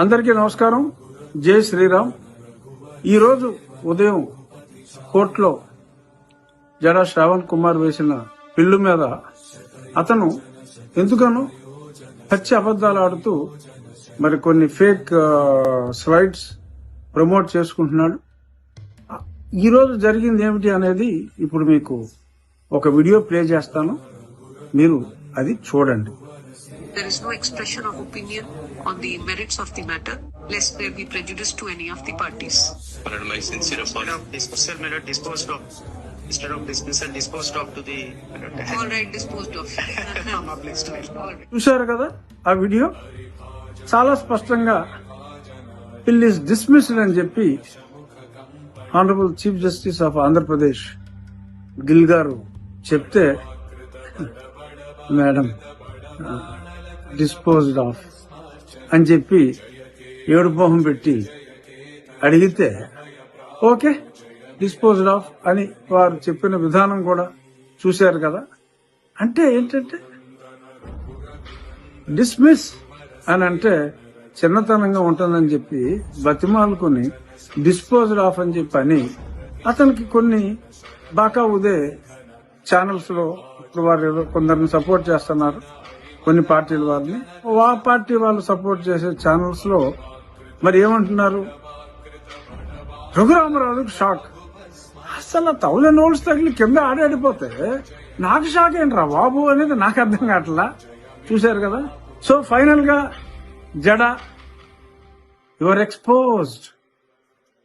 అందరికీ నమస్కారం. జై శ్రీరామ్. ఈరోజు ఉదయం కోర్టులో జడా శ్రావణ్ కుమార్ వేసిన పిల్లు మీద అతను ఎందుకనో పచ్చి అబద్దాలు ఆడుతూ మరి కొన్ని ఫేక్ స్లైడ్స్ ప్రమోట్ చేసుకుంటున్నాడు. ఈరోజు జరిగింది ఏమిటి అనేది ఇప్పుడు మీకు ఒక వీడియో ప్లే చేస్తాను, మీరు అది చూడండి. There is no expression of opinion on the merits of the matter, lest there be prejudice to any of the parties. My sincere apology. Dismissal matter disposed of. Instead of dismissal, disposed of to the. All right, disposed of. Published. All right. చూశారు కదా ఆ video? చాలా స్పష్టంగా bill is dismissed అని చెప్పి honourable chief justice of Andhra Pradesh Gill గారు చెప్తే, madam disposed of అని చెప్పి ఏడు మొహం పెట్టి అడిగితే ఓకే డిస్పోజ్డ్ ఆఫ్ అని వారు చెప్పిన విధానం కూడా చూశారు కదా. అంటే ఏంటంటే డిస్మిస్ అని అంటే చిన్నతనంగా ఉంటుందని చెప్పి బతిమాలుకుని డిస్పోజ్డ్ ఆఫ్ అని చెప్పి అని అతనికి కొన్ని బాకా ఉదే ఛానల్స్ లో ఇప్పుడు వారు కొందరిని సపోర్ట్ చేస్తున్నారు, కొన్ని పార్టీల వారిని. ఆ పార్టీ వాళ్ళు సపోర్ట్ చేసే ఛానల్స్ లో మరి ఏమంటున్నారు, రఘురామరాజుకు షాక్. అసలు తౌలే నోట్స్ తగిలి కింద ఆడాడిపోతే నాకు షాక్ ఏంట్రా బాబు అనేది నాకు అర్థం కావట్లా. చూశారు కదా. సో ఫైనల్ గా జడా యువర్ ఎక్స్పోజ్డ్.